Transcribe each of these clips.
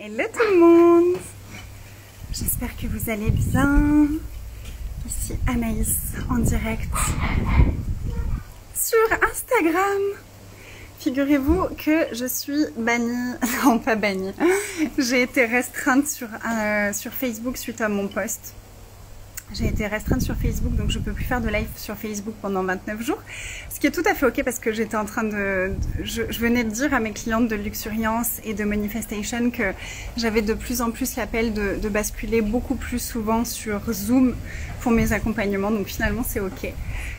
Hello tout le monde, j'espère que vous allez bien. Ici Anaïs en direct sur Instagram. Figurez-vous que je suis bannie, non pas bannie, j'ai été restreinte sur Facebook suite à mon post. J'ai été restreinte sur Facebook, donc je peux plus faire de live sur Facebook pendant 29 jours. Ce qui est tout à fait ok parce que j'étais en train de... Je venais de dire à mes clientes de Luxuriance et de Manifestation que j'avais de plus en plus l'appel de basculer beaucoup plus souvent sur Zoom pour mes accompagnements. Donc finalement c'est ok.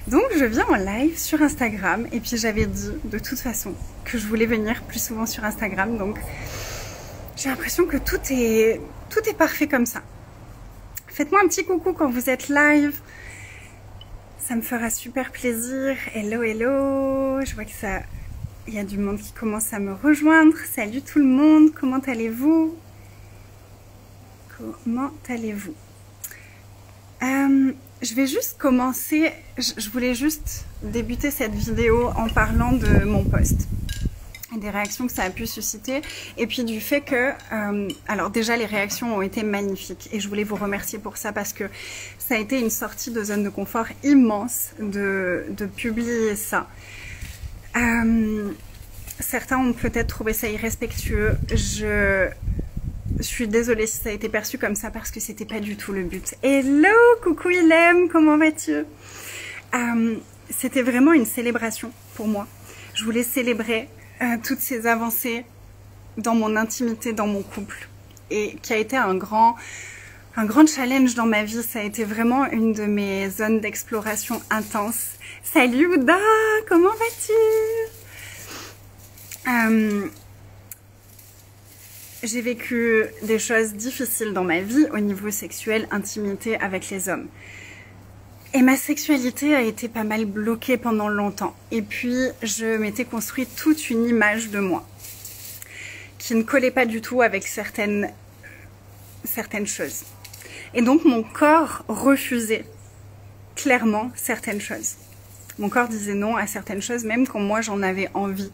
Donc je viens en live sur Instagram et puis j'avais dit de toute façon que je voulais venir plus souvent sur Instagram. Donc j'ai l'impression que tout est parfait comme ça. Faites-moi un petit coucou quand vous êtes live, ça me fera super plaisir. Hello, hello, je vois que il y a du monde qui commence à me rejoindre. Salut tout le monde, comment allez-vous? Comment allez-vous? Je vais juste commencer, je voulais juste débuter cette vidéo en parlant de mon post. Des réactions que ça a pu susciter et puis du fait que alors déjà les réactions ont été magnifiques et je voulais vous remercier pour ça parce que ça a été une sortie de zone de confort immense de publier ça. Certains ont peut-être trouvé ça irrespectueux, je suis désolée si ça a été perçu comme ça parce que c'était pas du tout le but. Hello, coucou Ilem, comment vas-tu? C'était vraiment une célébration pour moi. Je voulais célébrer toutes ces avancées dans mon intimité, dans mon couple, et qui a été un grand challenge dans ma vie. Ça a été vraiment une de mes zones d'exploration intense. Salut Ouda, comment vas-tu? J'ai vécu des choses difficiles dans ma vie au niveau sexuel, intimité avec les hommes. Et ma sexualité a été pas mal bloquée pendant longtemps. Et puis, je m'étais construit toute une image de moi qui ne collait pas du tout avec certaines choses. Et donc, mon corps refusait clairement certaines choses. Mon corps disait non à certaines choses, même quand moi, j'en avais envie.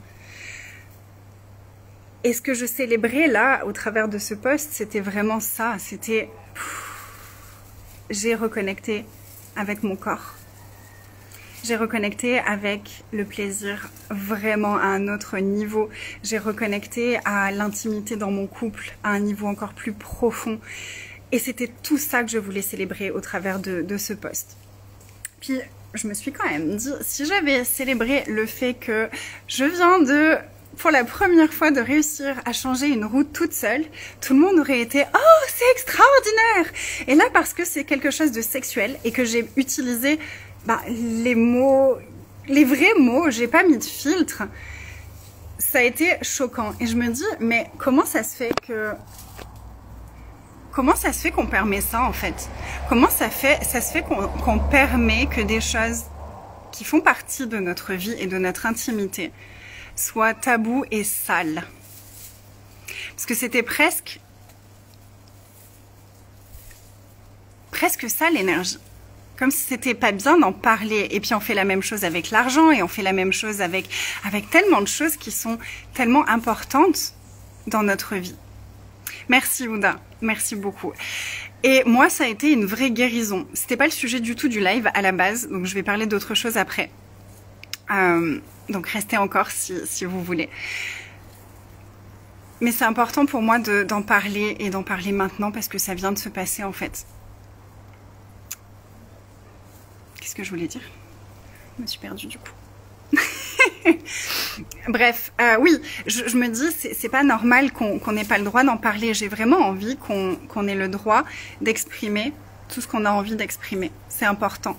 Et ce que je célébrais là, au travers de ce post, c'était vraiment ça. C'était... J'ai reconnecté avec mon corps. J'ai reconnecté avec le plaisir vraiment à un autre niveau. J'ai reconnecté à l'intimité dans mon couple à un niveau encore plus profond. Et c'était tout ça que je voulais célébrer au travers de ce post. Puis je me suis quand même dit, si j'avais célébré le fait que je viens pour la première fois de réussir à changer une roue toute seule, tout le monde aurait été « Oh, c'est extraordinaire !» Et là, parce que c'est quelque chose de sexuel et que j'ai utilisé les mots, les vrais mots, j'ai pas mis de filtre, ça a été choquant. Et je me dis, mais comment ça se fait qu'on permet ça en fait? Comment ça se fait qu'on permet que des choses qui font partie de notre vie et de notre intimité soit tabou et sale? Parce que c'était presque ça l'énergie. Comme si c'était pas bien d'en parler. Et puis on fait la même chose avec l'argent et on fait la même chose avec tellement de choses qui sont tellement importantes dans notre vie. Merci Ouda, merci beaucoup. Et moi ça a été une vraie guérison. C'était pas le sujet du tout du live à la base, donc je vais parler d'autre chose après. Donc restez encore si vous voulez. Mais c'est important pour moi d'en parler et d'en parler maintenant parce que ça vient de se passer en fait. Qu'est-ce que je voulais dire? Je me suis perdue du coup. Bref, oui, je me dis c'est pas normal qu'on n'ait pas le droit d'en parler. J'ai vraiment envie qu'on ait le droit d'exprimer tout ce qu'on a envie d'exprimer. C'est important.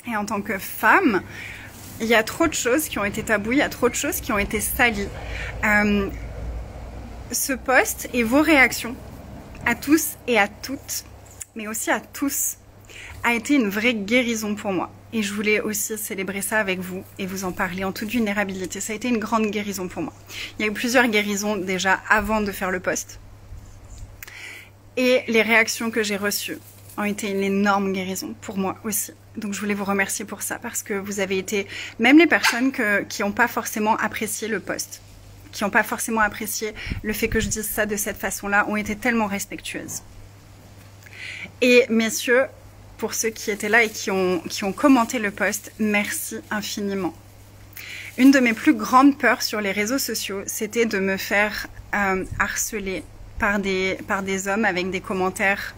Et en tant que femme, il y a trop de choses qui ont été taboues, il y a trop de choses qui ont été salies. Ce post et vos réactions à tous et à toutes, mais aussi à tous, a été une vraie guérison pour moi. Et je voulais aussi célébrer ça avec vous et vous en parler en toute vulnérabilité. Ça a été une grande guérison pour moi. Il y a eu plusieurs guérisons déjà avant de faire le post. Et les réactions que j'ai reçues ont été une énorme guérison pour moi aussi. Donc je voulais vous remercier pour ça parce que vous avez été, même les personnes qui n'ont pas forcément apprécié le post, qui n'ont pas forcément apprécié le fait que je dise ça de cette façon-là, ont été tellement respectueuses. Et messieurs, pour ceux qui étaient là et qui ont commenté le post, merci infiniment. Une de mes plus grandes peurs sur les réseaux sociaux, c'était de me faire harceler par des hommes avec des commentaires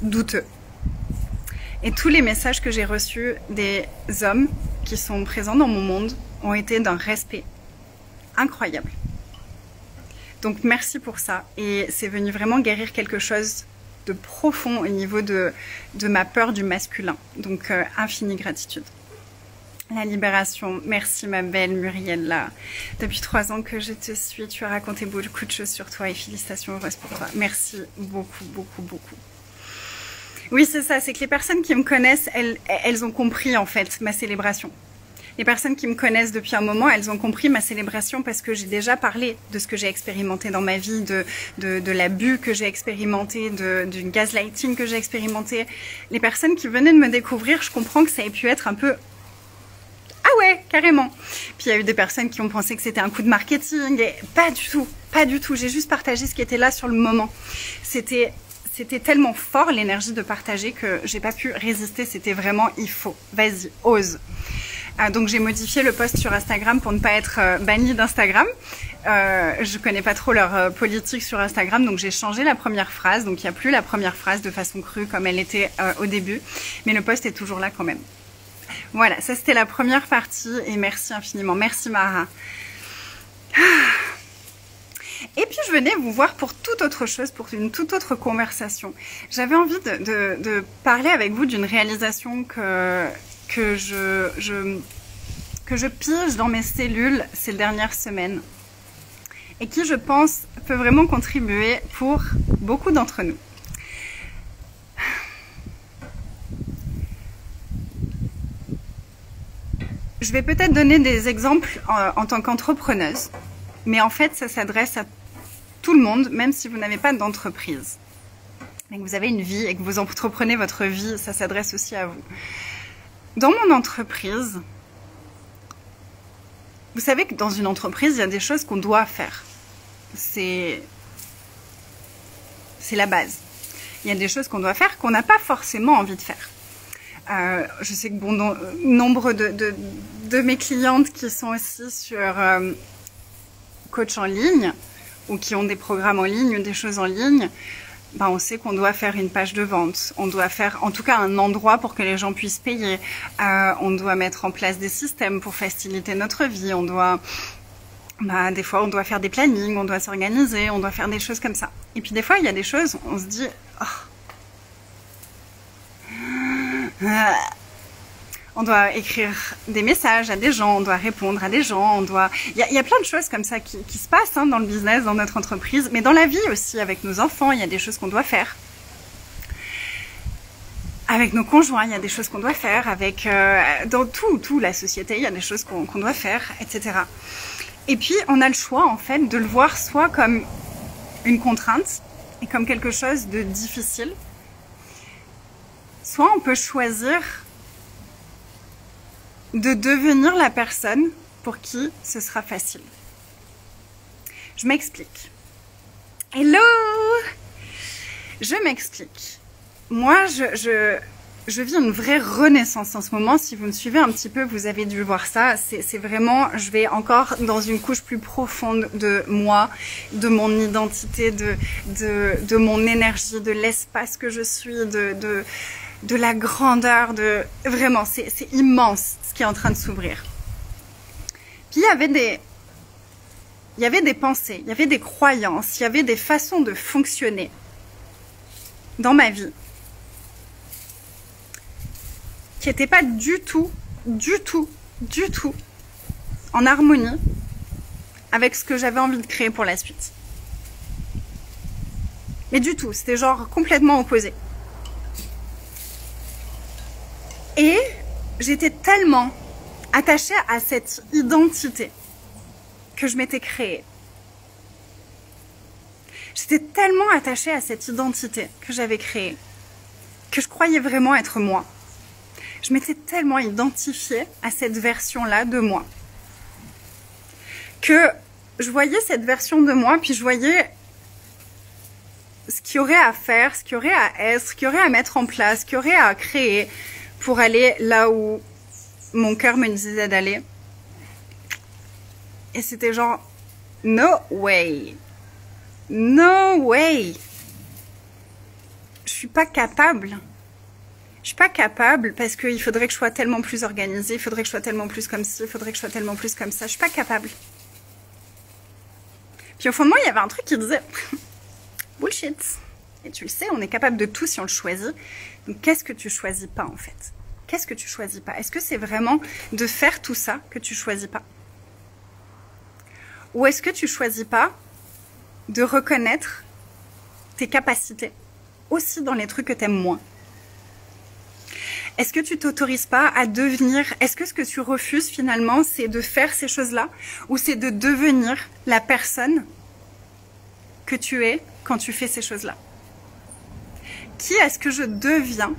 douteux. Et tous les messages que j'ai reçus des hommes qui sont présents dans mon monde ont été d'un respect incroyable. Donc merci pour ça. Et c'est venu vraiment guérir quelque chose de profond au niveau de ma peur du masculin. Donc infinie gratitude. La libération. Merci ma belle Muriella. Depuis 3 ans que je te suis, tu as raconté beaucoup de choses sur toi et félicitations, heureuse pour toi. Merci beaucoup, beaucoup, beaucoup. Oui, c'est ça, c'est que les personnes qui me connaissent, elles ont compris en fait ma célébration. Les personnes qui me connaissent depuis un moment, elles ont compris ma célébration parce que j'ai déjà parlé de ce que j'ai expérimenté dans ma vie, de l'abus que j'ai expérimenté, du gaslighting que j'ai expérimenté. Les personnes qui venaient de me découvrir, je comprends que ça ait pu être un peu... Ah ouais, carrément. Puis il y a eu des personnes qui ont pensé que c'était un coup de marketing et pas du tout, pas du tout. J'ai juste partagé ce qui était là sur le moment. C'était tellement fort l'énergie de partager que j'ai pas pu résister. C'était vraiment il faut. Vas-y, ose. Donc j'ai modifié le post sur Instagram pour ne pas être bannie d'Instagram. Je connais pas trop leur politique sur Instagram, donc j'ai changé la première phrase. Donc il n'y a plus la première phrase de façon crue comme elle était au début, mais le post est toujours là quand même. Voilà, ça c'était la première partie et merci infiniment. Merci Mara. Et puis je venais vous voir pour toute autre chose, pour une toute autre conversation. J'avais envie de parler avec vous d'une réalisation que je pige dans mes cellules ces dernières semaines et qui, je pense, peut vraiment contribuer pour beaucoup d'entre nous. Je vais peut-être donner des exemples en tant qu'entrepreneuse, mais en fait, ça s'adresse à tout le monde, même si vous n'avez pas d'entreprise. Et que vous avez une vie et que vous entreprenez votre vie, ça s'adresse aussi à vous. Dans mon entreprise, vous savez que dans une entreprise, il y a des choses qu'on doit faire. C'est la base. Il y a des choses qu'on doit faire qu'on n'a pas forcément envie de faire. Je sais que bon, nombre de mes clientes qui sont aussi sur coach en ligne ou qui ont des programmes en ligne ou des choses en ligne, ben on sait qu'on doit faire une page de vente, on doit faire en tout cas un endroit pour que les gens puissent payer, on doit mettre en place des systèmes pour faciliter notre vie, on doit, des fois on doit faire des plannings, on doit s'organiser, on doit faire des choses comme ça. Et puis des fois il y a des choses, on se dit, on doit écrire des messages à des gens, on doit répondre à des gens, on doit... Il y a plein de choses comme ça qui se passent dans le business, dans notre entreprise, mais dans la vie aussi, avec nos enfants, il y a des choses qu'on doit faire. Avec nos conjoints, il y a des choses qu'on doit faire, dans tout, la société, il y a des choses qu'on doit faire, etc. Et puis, on a le choix, en fait, de le voir soit comme une contrainte et comme quelque chose de difficile, soit on peut choisir de devenir la personne pour qui ce sera facile. Je m'explique. Hello! Je m'explique. Moi, je vis une vraie renaissance en ce moment. Si vous me suivez un petit peu, vous avez dû voir ça. C'est vraiment, je vais encore dans une couche plus profonde de moi, de mon identité, de mon énergie, de l'espace que je suis, de la grandeur, vraiment, c'est immense ce qui est en train de s'ouvrir. Puis il y avait des pensées, il y avait des croyances, il y avait des façons de fonctionner dans ma vie qui n'étaient pas du tout en harmonie avec ce que j'avais envie de créer pour la suite. Mais du tout, c'était genre complètement opposé. Et j'étais tellement attachée à cette identité que je m'étais créée. J'étais tellement attachée à cette identité que j'avais créée, que je croyais vraiment être moi. Je m'étais tellement identifiée à cette version-là de moi, que je voyais cette version de moi, puis je voyais ce qu'il y aurait à faire, ce qu'il y aurait à être, ce qu'il y aurait à mettre en place, ce qu'il y aurait à créer pour aller là où mon cœur me disait d'aller. Et c'était genre, no way. No way. Je suis pas capable. Je suis pas capable parce qu'il faudrait que je sois tellement plus organisée, il faudrait que je sois tellement plus comme ci, il faudrait que je sois tellement plus comme ça. Je suis pas capable. Puis au fond de moi, il y avait un truc qui disait bullshit. Et tu le sais, on est capable de tout si on le choisit. Donc qu'est-ce que tu choisis pas en fait? Qu'est-ce que tu choisis pas? Est-ce que c'est vraiment de faire tout ça que tu choisis pas? Ou est-ce que tu choisis pas de reconnaître tes capacités aussi dans les trucs que tu aimes moins? Est-ce que tu t'autorises pas à devenir... Est-ce que ce que tu refuses finalement, c'est de faire ces choses-là ou c'est de devenir la personne que tu es quand tu fais ces choses-là? Qui est-ce que je deviens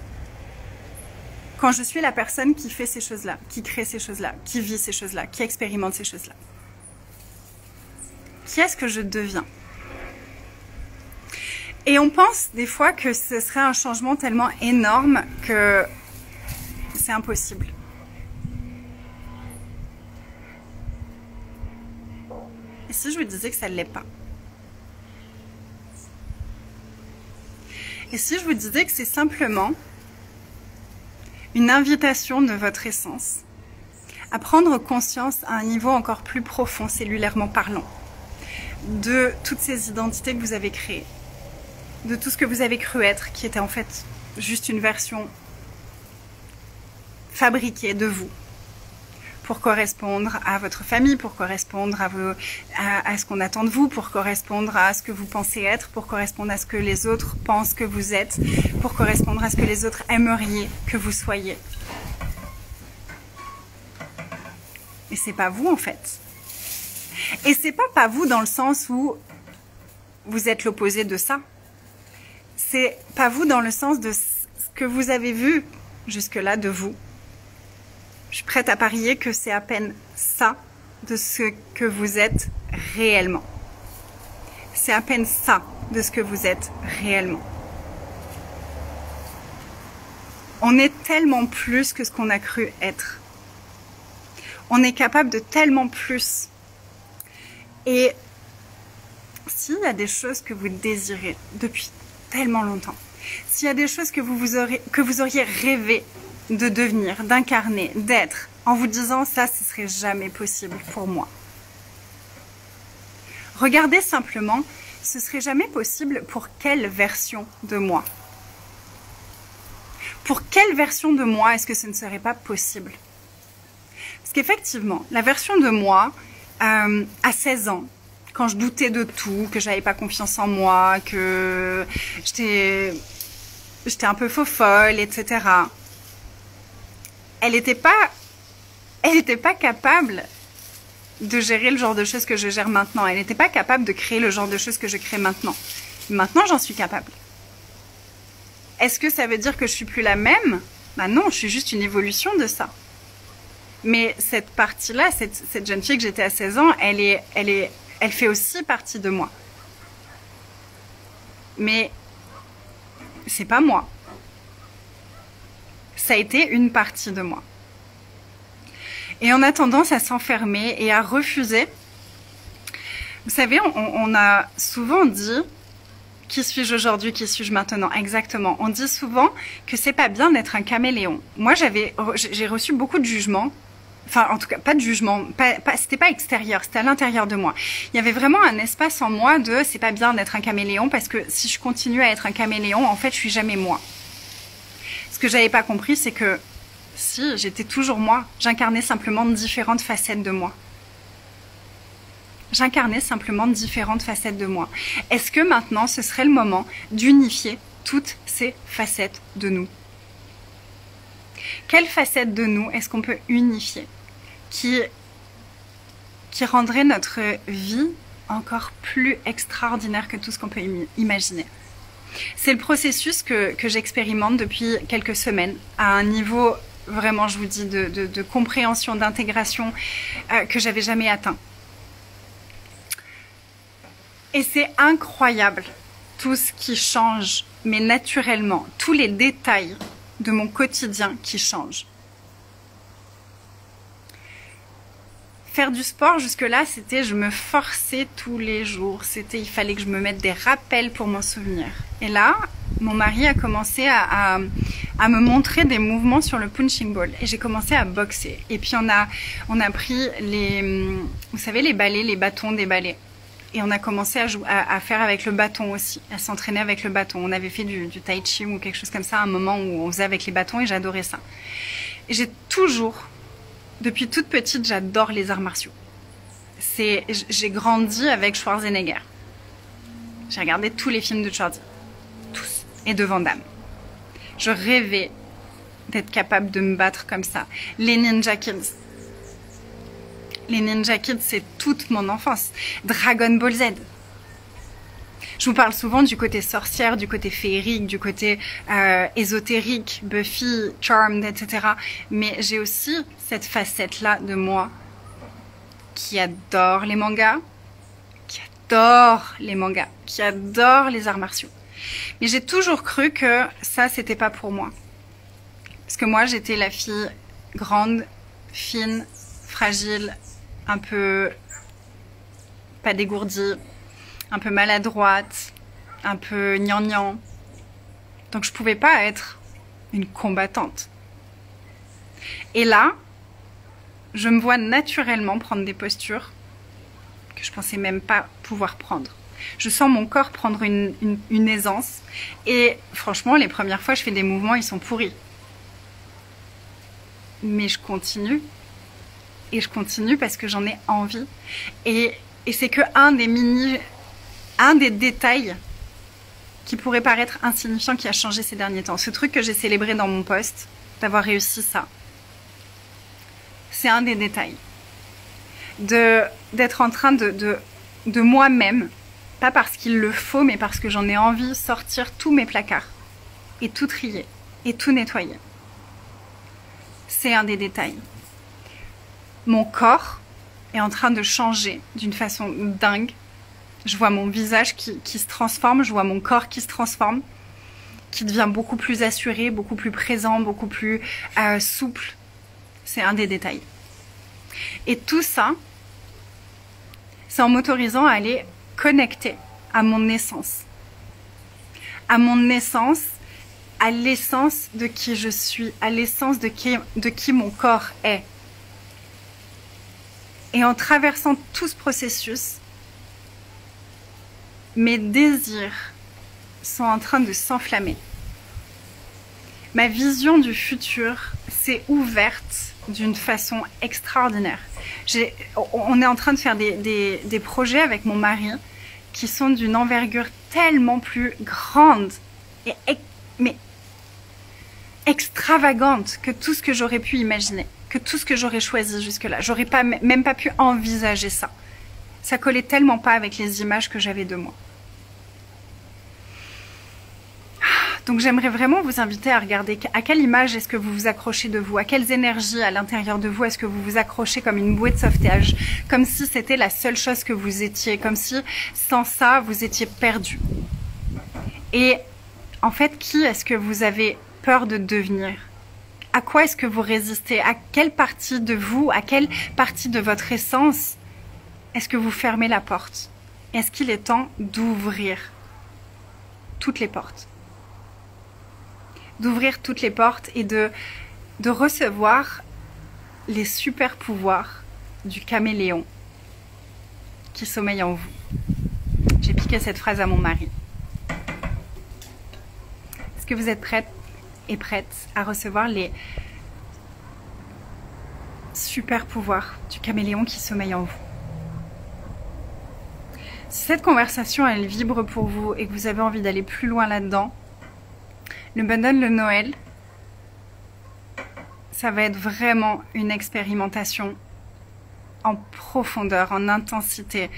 quand je suis la personne qui fait ces choses-là, qui crée ces choses-là, qui vit ces choses-là, qui expérimente ces choses-là? Qui est-ce que je deviens? Et on pense des fois que ce serait un changement tellement énorme que c'est impossible. Et si je vous disais que ça ne l'est pas? Et si je vous disais que c'est simplement une invitation de votre essence à prendre conscience à un niveau encore plus profond, cellulairement parlant, de toutes ces identités que vous avez créées, de tout ce que vous avez cru être, qui était en fait juste une version fabriquée de vous, pour correspondre à votre famille, pour correspondre à ce qu'on attend de vous, pour correspondre à ce que vous pensez être, pour correspondre à ce que les autres pensent que vous êtes, pour correspondre à ce que les autres aimeriez que vous soyez. Et c'est pas vous en fait. Et c'est pas vous dans le sens où vous êtes l'opposé de ça. C'est pas vous dans le sens de ce que vous avez vu jusque-là de vous. Je suis prête à parier que c'est à peine ça de ce que vous êtes réellement. C'est à peine ça de ce que vous êtes réellement. On est tellement plus que ce qu'on a cru être. On est capable de tellement plus. Et s'il y a des choses que vous désirez depuis tellement longtemps, s'il y a des choses que vous auriez rêvé de devenir, d'incarner, d'être, en vous disant ça, ce serait jamais possible pour moi. Regardez simplement, ce serait jamais possible pour quelle version de moi? Pour quelle version de moi est-ce que ce ne serait pas possible? Parce qu'effectivement, la version de moi, à 16 ans, quand je doutais de tout, que j'avais pas confiance en moi, que j'étais un peu faux-folle, etc. Elle n'était pas capable de gérer le genre de choses que je gère maintenant. Elle n'était pas capable de créer le genre de choses que je crée maintenant. Maintenant, j'en suis capable. Est-ce que ça veut dire que je suis plus la même? Ben non, je suis juste une évolution de ça. Mais cette partie-là, cette jeune fille que j'étais à 16 ans, elle fait aussi partie de moi. Mais c'est pas moi. Ça a été une partie de moi. Et on a tendance à s'enfermer et à refuser. Vous savez, on a souvent dit « Qui suis-je aujourd'hui? Qui suis-je maintenant ?» Exactement. On dit souvent que c'est pas bien d'être un caméléon. Moi, j'ai reçu beaucoup de jugements. Enfin, en tout cas, pas de jugement. C'était pas extérieur, c'était à l'intérieur de moi. Il y avait vraiment un espace en moi de « C'est pas bien d'être un caméléon parce que si je continue à être un caméléon, en fait, je suis jamais moi. » Ce que j'avais pas compris, c'est que si, j'étais toujours moi. J'incarnais simplement différentes facettes de moi. J'incarnais simplement différentes facettes de moi. Est-ce que maintenant, ce serait le moment d'unifier toutes ces facettes de nous? Quelle facette de nous est-ce qu'on peut unifier qui rendrait notre vie encore plus extraordinaire que tout ce qu'on peut imaginer? C'est le processus que j'expérimente depuis quelques semaines à un niveau vraiment, je vous dis, de compréhension, d'intégration que j'avais jamais atteint. Et c'est incroyable, tout ce qui change, mais naturellement, tous les détails de mon quotidien qui changent. Faire du sport jusque-là, c'était je me forçais tous les jours. Il fallait que je me mette des rappels pour m'en souvenir. Et là, mon mari a commencé à me montrer des mouvements sur le punching ball. Et j'ai commencé à boxer. Et puis on a pris vous savez, les balais, les bâtons des balais. Et on a commencé à faire avec le bâton aussi, à s'entraîner avec le bâton. On avait fait du tai chi ou quelque chose comme ça, à un moment où on faisait avec les bâtons et j'adorais ça. Et j'ai toujours, depuis toute petite, j'adore les arts martiaux. J'ai grandi avec Schwarzenegger. J'ai regardé tous les films de Schwarzenegger, tous, et de Van Damme. Je rêvais d'être capable de me battre comme ça. Les Ninja Kids. Les Ninja Kids, c'est toute mon enfance. Dragon Ball Z. Je vous parle souvent du côté sorcière, du côté féerique, du côté ésotérique, Buffy, Charmed, etc. Mais j'ai aussi cette facette-là de moi qui adore les mangas, qui adore les arts martiaux. Mais j'ai toujours cru que ça, c'était pas pour moi. Parce que moi, j'étais la fille grande, fine, fragile, un peu pas dégourdie, un peu maladroite, un peu gnangnan. Donc je pouvais pas être une combattante. Et là, je me vois naturellement prendre des postures que je pensais même pas pouvoir prendre. Je sens mon corps prendre une aisance. Et franchement, les premières fois, je fais des mouvements, ils sont pourris. Mais je continue. Et je continue parce que j'en ai envie. Et c'est que un des détails qui pourrait paraître insignifiant qui a changé ces derniers temps. Ce truc que j'ai célébré dans mon post, d'avoir réussi ça. C'est un des détails. D'être en train de moi-même, pas parce qu'il le faut, mais parce que j'en ai envie, sortir tous mes placards. Et tout trier. Et tout nettoyer. C'est un des détails. Mon corps est en train de changer d'une façon dingue. Je vois mon visage qui se transforme, je vois mon corps qui se transforme, qui devient beaucoup plus assuré, beaucoup plus présent, beaucoup plus souple. C'est un des détails. Et tout ça, c'est en m'autorisant à aller connecter à mon essence. À mon essence, à l'essence de qui je suis, à l'essence de qui mon corps est. Et en traversant tout ce processus, mes désirs sont en train de s'enflammer. Ma vision du futur s'est ouverte d'une façon extraordinaire. On est en train de faire des projets avec mon mari qui sont d'une envergure tellement plus grande mais extravagante que tout ce que j'aurais pu imaginer, que tout ce que j'aurais choisi jusque-là. J'aurais même pas pu envisager ça. Ça collait tellement pas avec les images que j'avais de moi. Donc j'aimerais vraiment vous inviter à regarder à quelle image est-ce que vous vous accrochez de vous, à quelles énergies à l'intérieur de vous est-ce que vous vous accrochez comme une bouée de sauvetage, comme si c'était la seule chose que vous étiez, comme si sans ça vous étiez perdu. Et en fait, qui est-ce que vous avez peur de devenir? À quoi est-ce que vous résistez? À quelle partie de vous, à quelle partie de votre essence est-ce que vous fermez la porte? Est-ce qu'il est temps d'ouvrir toutes les portes? D'ouvrir toutes les portes et de recevoir les super pouvoirs du caméléon qui sommeille en vous. J'ai piqué cette phrase à mon mari. Est-ce que vous êtes prête et prête à recevoir les super pouvoirs du caméléon qui sommeille en vous? Si cette conversation elle vibre pour vous et que vous avez envie d'aller plus loin là-dedans, le bundle de Noël, ça va être vraiment une expérimentation en profondeur, en intensité,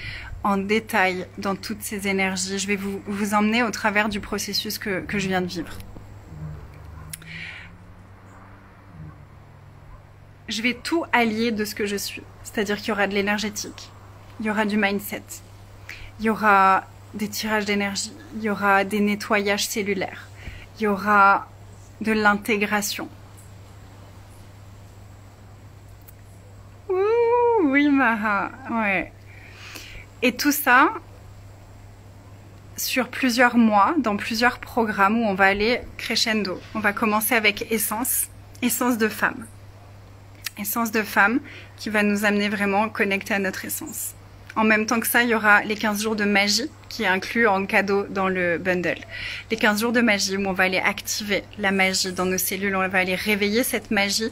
en détail dans toutes ces énergies. Je vais vous emmener au travers du processus que je viens de vivre. Je vais tout allier de ce que je suis. C'est-à-dire qu'il y aura de l'énergétique, il y aura du mindset, Il y aura des tirages d'énergie, il y aura des nettoyages cellulaires, il y aura de l'intégration. Ouh, oui, Mara, ouais. Et tout ça sur plusieurs mois, dans plusieurs programmes où on va aller crescendo. On va commencer avec Essence de femme. Essence de femme qui va nous amener vraiment connectés à notre essence. En même temps que ça, il y aura les 15 jours de magie qui est inclus en cadeau dans le bundle. Les 15 jours de magie où on va aller activer la magie dans nos cellules, on va aller réveiller cette magie.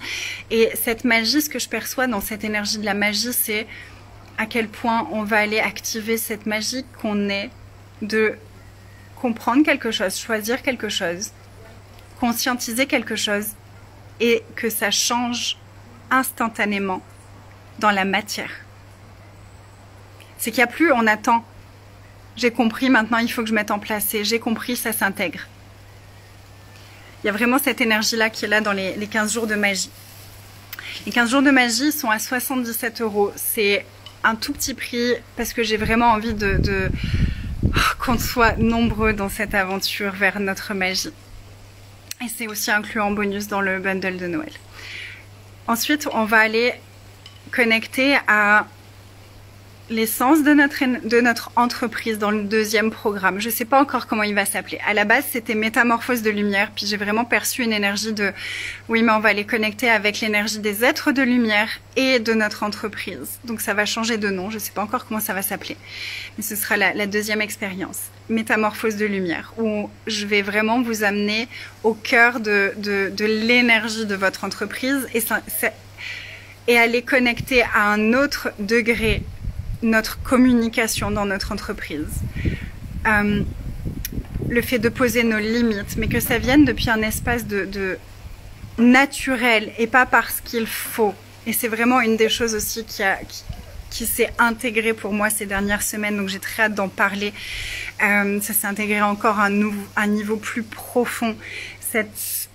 Et cette magie, ce que je perçois dans cette énergie de la magie, c'est à quel point on va aller activer cette magie qu'on est de comprendre quelque chose, choisir quelque chose, conscientiser quelque chose et que ça change instantanément dans la matière. C'est qu'il n'y a plus, on attend. J'ai compris, maintenant il faut que je mette en place. Et j'ai compris, ça s'intègre. Il y a vraiment cette énergie-là qui est là dans les 15 jours de magie. Les 15 jours de magie sont à 77 €. C'est un tout petit prix parce que j'ai vraiment envie qu'on soit nombreux dans cette aventure vers notre magie. Et c'est aussi inclus en bonus dans le bundle de Noël. Ensuite, on va aller connecter à l'essence de notre entreprise dans le deuxième programme. Je ne sais pas encore comment il va s'appeler. À la base, c'était Métamorphose de lumière, puis j'ai vraiment perçu une énergie de oui, mais on va les connecter avec l'énergie des êtres de lumière et de notre entreprise. Donc ça va changer de nom, je ne sais pas encore comment ça va s'appeler. Mais ce sera la deuxième expérience, Métamorphose de lumière, où je vais vraiment vous amener au cœur de l'énergie de votre entreprise et aller connecter à un autre degré notre communication dans notre entreprise. Le fait de poser nos limites, mais que ça vienne depuis un espace de naturel et pas parce qu'il faut. Et c'est vraiment une des choses aussi qui s'est intégrée pour moi ces dernières semaines, donc j'ai très hâte d'en parler. Ça s'est intégré encore à un niveau plus profond. Cette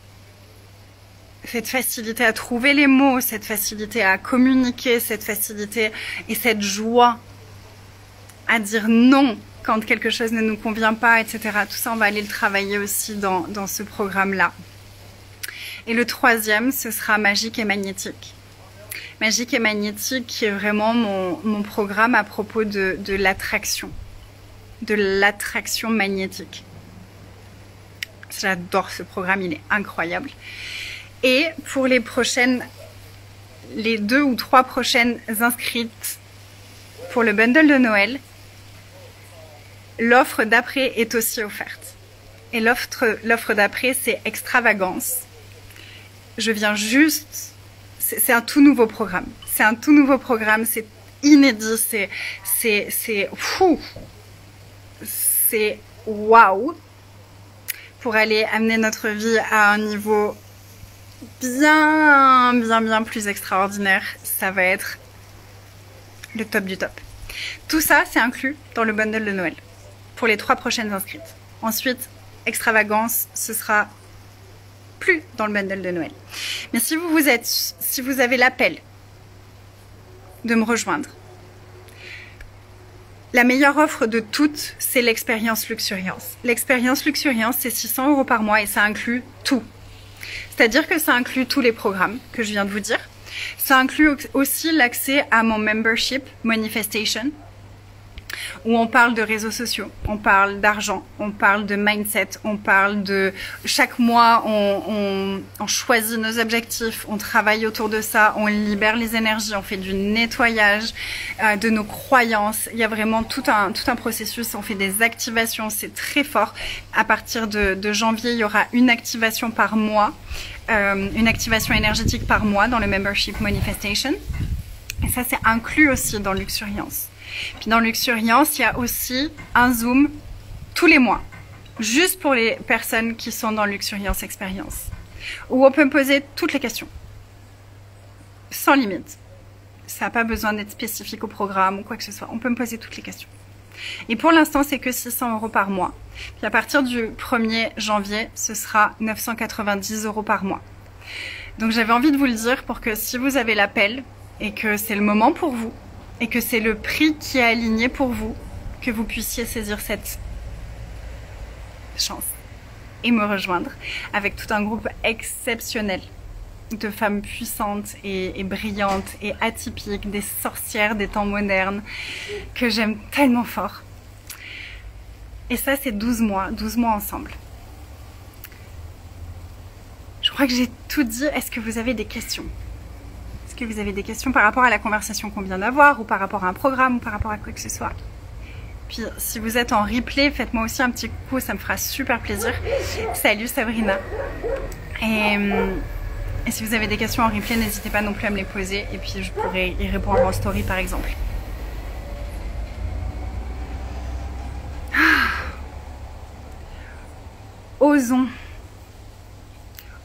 facilité à trouver les mots, cette facilité à communiquer, cette facilité et cette joie à dire non quand quelque chose ne nous convient pas, etc. Tout ça, on va aller le travailler aussi dans ce programme-là. Et le troisième, ce sera Magique et Magnétique. Magique et Magnétique qui est vraiment mon programme à propos de l'attraction magnétique. J'adore ce programme, il est incroyable. Et pour les 2 ou 3 prochaines inscrites pour le bundle de Noël, l'offre d'après est aussi offerte. Et l'offre d'après, c'est Extravagance. Je viens juste... C'est un tout nouveau programme. C'est un tout nouveau programme, c'est inédit, c'est waouh pour aller amener notre vie à un niveau bien plus extraordinaire. Ça va être le top du top. Tout ça, c'est inclus dans le bundle de Noël pour les 3 prochaines inscrites. Ensuite, Extravagance, ce sera plus dans le bundle de Noël. Mais si vous avez l'appel de me rejoindre, la meilleure offre de toutes, c'est l'expérience Luxuriance. L'expérience Luxuriance, c'est 600 € par mois et ça inclut tout. C'est-à-dire que ça inclut tous les programmes que je viens de vous dire. Ça inclut aussi l'accès à mon membership Manifestation, où on parle de réseaux sociaux, on parle d'argent, on parle de mindset, on parle de... Chaque mois, on choisit nos objectifs, on travaille autour de ça, on libère les énergies, on fait du nettoyage de nos croyances. Il y a vraiment tout un processus, on fait des activations, c'est très fort. À partir de janvier, il y aura une activation par mois, une activation énergétique par mois dans le Membership Manifestation. Et ça, c'est inclus aussi dans Luxuriance. Puis dans Luxuriance, il y a aussi un Zoom tous les mois, juste pour les personnes qui sont dans Luxuriance Expérience, où on peut me poser toutes les questions, sans limite. Ça n'a pas besoin d'être spécifique au programme ou quoi que ce soit, on peut me poser toutes les questions. Et pour l'instant, c'est que 600 € par mois. Puis à partir du 1er janvier, ce sera 990 € par mois. Donc j'avais envie de vous le dire pour que si vous avez l'appel et que c'est le moment pour vous, et que c'est le prix qui est aligné pour vous, que vous puissiez saisir cette chance et me rejoindre avec tout un groupe exceptionnel de femmes puissantes et brillantes et atypiques, des sorcières des temps modernes que j'aime tellement fort. Et ça, c'est 12 mois ensemble. Je crois que j'ai tout dit. Est-ce que vous avez des questions? Est-ce que vous avez des questions par rapport à la conversation qu'on vient d'avoir, ou par rapport à un programme, ou par rapport à quoi que ce soit? Puis si vous êtes en replay, faites-moi aussi un petit coucou, ça me fera super plaisir. Salut Sabrina. Et si vous avez des questions en replay, n'hésitez pas non plus à me les poser, et puis je pourrai y répondre en story par exemple. Osons.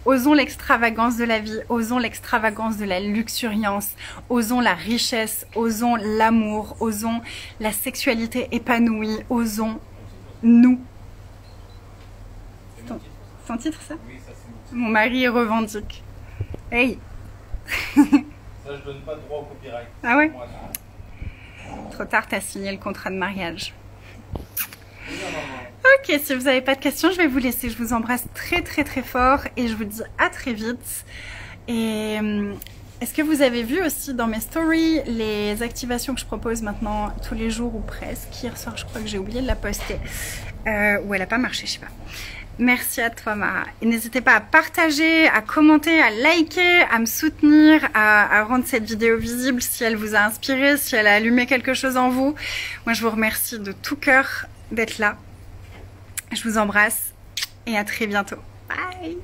Osons l'extravagance de la vie, osons l'extravagance de la luxuriance, osons la richesse, osons l'amour, osons la sexualité épanouie, osons nous. C'est ton titre, ça? Oui, ça c'est mon mari revendique. Hey. Ça, je donne pas de droit au copyright. Ah ouais? Moi, Trop tard, t'as signé le contrat de mariage. non. Ok, si vous n'avez pas de questions, je vais vous laisser. Je vous embrasse très très très fort et je vous dis à très vite. Et est-ce que vous avez vu aussi dans mes stories les activations que je propose maintenant tous les jours ou presque? Hier soir, je crois que j'ai oublié de la poster. Ou elle n'a pas marché, je sais pas. Merci à toi Mara. Et n'hésitez pas à partager, à commenter, à liker, à me soutenir, à rendre cette vidéo visible si elle vous a inspiré, si elle a allumé quelque chose en vous. Moi je vous remercie de tout cœur d'être là. Je vous embrasse et à très bientôt. Bye!